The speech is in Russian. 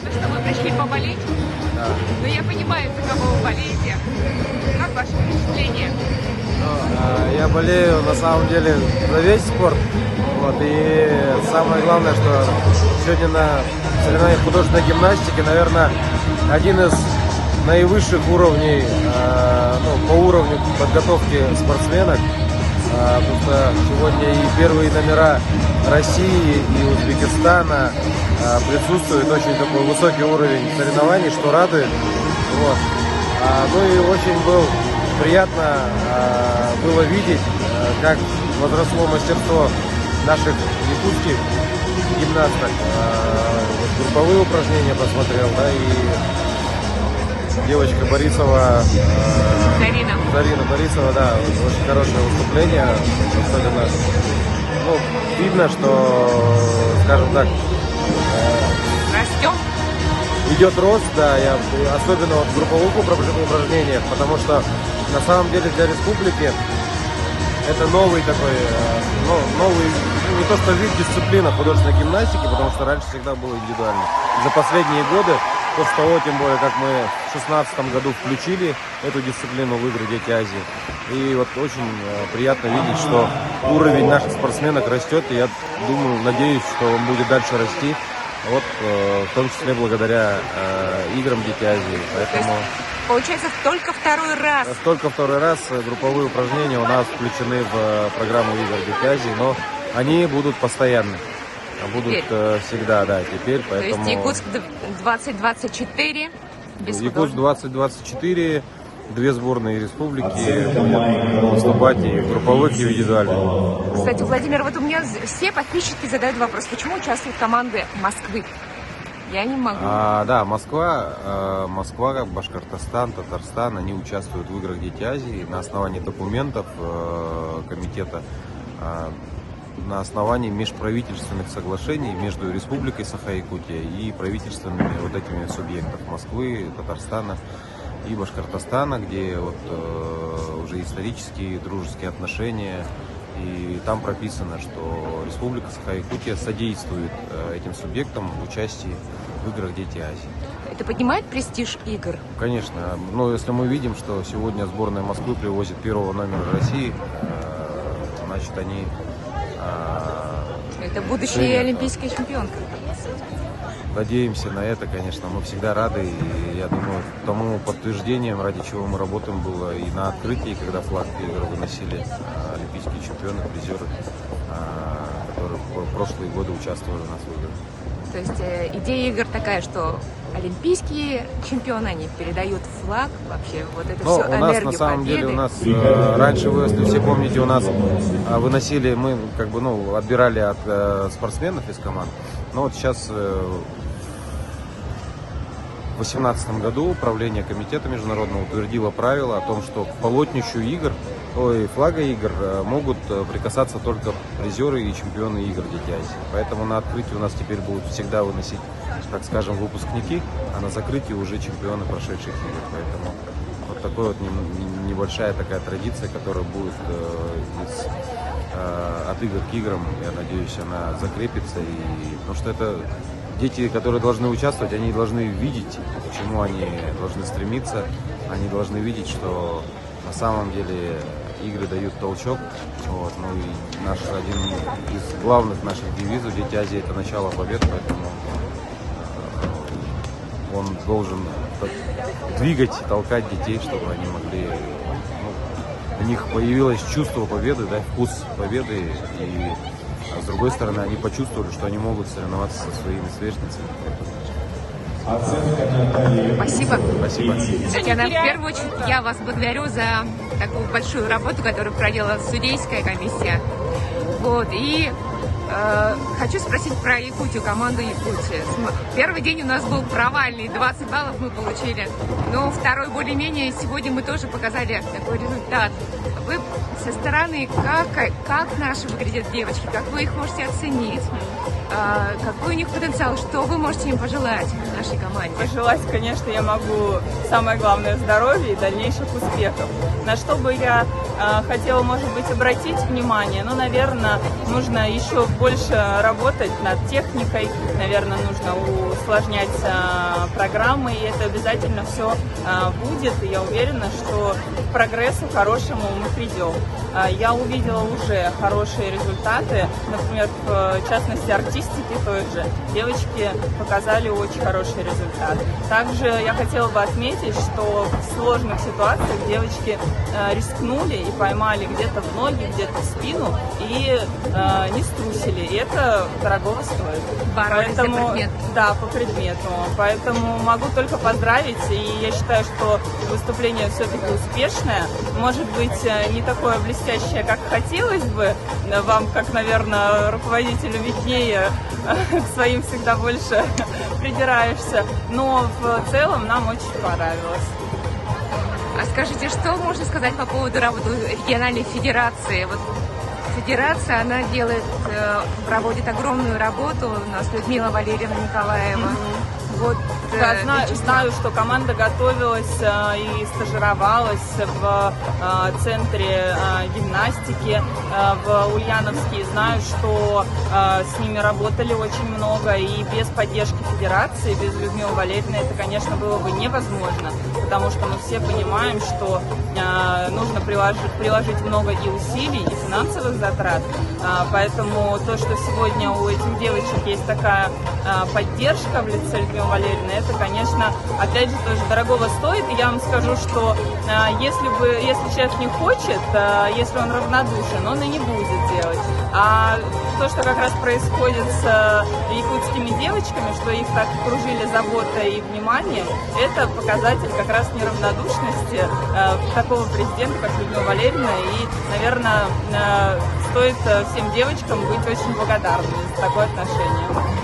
понятно, что вы пришли поболеть, Да. но я понимаю, за кого вы болеете. Как ваше впечатление? Я болею на самом деле за весь спорт. Вот, и самое главное, что сегодня на соревнованиях художественной гимнастики, наверное, один из наивысших уровней, по уровню подготовки спортсменок. Потому что сегодня и первые номера России и Узбекистана присутствует очень такой высокий уровень соревнований, что радует. Вот. Ну и очень приятно было видеть, как возросло мастерство наших якутских гимнасток. Групповые упражнения посмотрел, да, и девочка Борисова, Зарина Борисова, да, очень хорошее выступление. Особенно, видно, что, скажем так, Растем? идет рост, да, особенно в групповых упражнениях, потому что на самом деле для республики это новый такой, новый, не то что вид, дисциплина художественной гимнастики, потому что раньше всегда было индивидуально. За последние годы, после того, тем более, как мы в 2016 году включили эту дисциплину в игры Дети Азии. И вот очень приятно видеть, что уровень наших спортсменок растет, и я думаю, надеюсь, что он будет дальше расти. Вот, в том числе благодаря играм Дети Азии. Поэтому Получается, только второй раз. только второй раз групповые упражнения у нас включены в программу игр Дети Азии, но они будут постоянны. Будут всегда, да, теперь. Поэтому... То есть Якутск 2024 без Якутск 2024, две сборные республики будут выступать и в групповых, и в индивидуальных. Кстати, Владимир, вот у меня все подписчики задают вопрос, почему участвуют команды Москвы? Я не могу. Да, Москва, Башкортостан, Татарстан, они участвуют в играх Дети Азии на основании документов комитета, на основании межправительственных соглашений между Республикой Саха-Якутия и правительственными вот этими субъектов Москвы, Татарстана и Башкортостана, где уже исторические дружеские отношения. И там прописано, что Республика Саха-Якутия содействует этим субъектам в участии в играх Дети Азии. Это поднимает престиж игр? Конечно. Но если мы видим, что сегодня сборная Москвы привозит первого номера России, значит, они... Это будущая олимпийская чемпионка. Надеемся на это, конечно, мы всегда рады, и я думаю, тому подтверждением, ради чего мы работаем, было и на открытии, когда флаг игр выносили олимпийские чемпионы, призеры, которые в прошлые годы участвовали у нас в играх. То есть идея игр такая, что олимпийские чемпионы, они передают флаг, вообще вот это все, у нас энергию на самом победы. деле, раньше, вы, если все помните, у нас выносили, мы отбирали от спортсменов из команд, но вот сейчас... В 2018 году управление комитета международного утвердило правило о том, что к полотнищу флага игр могут прикасаться только призеры и чемпионы игр Дети Азии. Поэтому на открытии у нас теперь будут всегда выносить, так скажем, выпускники, а на закрытии уже чемпионы прошедших игр. Поэтому вот такая небольшая такая традиция, которая будет от игр к играм, я надеюсь, она закрепится. Потому что это... Дети, которые должны участвовать, они должны видеть, к чему они должны стремиться. Они должны видеть, что на самом деле игры дают толчок. И один из главных наших девизов Дети Азии — это начало побед, поэтому он должен двигать, толкать детей, чтобы они могли... у них появилось чувство победы, да, вкус победы, и с другой стороны, они почувствовали, что они могут соревноваться со своими сверстницами. Спасибо. Спасибо. Татьяна, в первую очередь я вас благодарю за такую большую работу, которую проделала судейская комиссия. И хочу спросить про Якутию, команду Якутии. Первый день у нас был провальный, 20 баллов мы получили. Но второй более-менее. Сегодня мы тоже показали такой результат. вы со стороны, как наши выглядят девочки, как вы их можете оценить, какой у них потенциал, что вы можете им пожелать нашей команде? Пожелать, конечно, я могу самое главное здоровье и дальнейших успехов. На что бы я хотела, может быть, обратить внимание, ну, наверное, нужно еще больше работать над техникой, наверное, нужно усложнять программы, и это обязательно все будет, и я уверена, что к прогрессу хорошему мы придем. Я увидела уже хорошие результаты, например, в частности, артистики той же. Девочки показали очень хороший результат. Также я хотела бы отметить, что в сложных ситуациях девочки рискнули и поймали где-то в ноги, где-то в спину и не струсили. И это дорогого стоит. Поэтому, да, по предмету. Поэтому могу только поздравить. И я считаю, что выступление все-таки успешное. Может быть, не такое блестящее, как хотелось бы. Вам, как, наверное, руководителю виднее, к своим всегда больше придираешься. Но в целом нам очень понравилось. А скажите, что можно сказать по поводу работы региональной федерации? Вот федерация, она проводит огромную работу. У нас Людмила Валерьевна Николаева. Вот, да, знаю, что команда готовилась и стажировалась в центре гимнастики в Ульяновске. Знаю, что с ними работали очень много, и без поддержки федерации, без Людмилы Валерьевны это, конечно, было бы невозможно, потому что мы все понимаем, что нужно приложить много и усилий, и финансовых затрат. Поэтому то, что сегодня у этих девочек есть такая поддержка в лице Людмилы Валерьевны, это, конечно, опять же, тоже дорогого стоит. И я вам скажу, что если человек не хочет, если он равнодушен, он и не будет делать. А то, что как раз происходит с якутскими девочками, что их так окружили заботой и вниманием, это показатель как раз неравнодушности такого президента, как Людмила Валерьевна. И, наверное, стоит всем девочкам быть очень благодарными за такое отношение.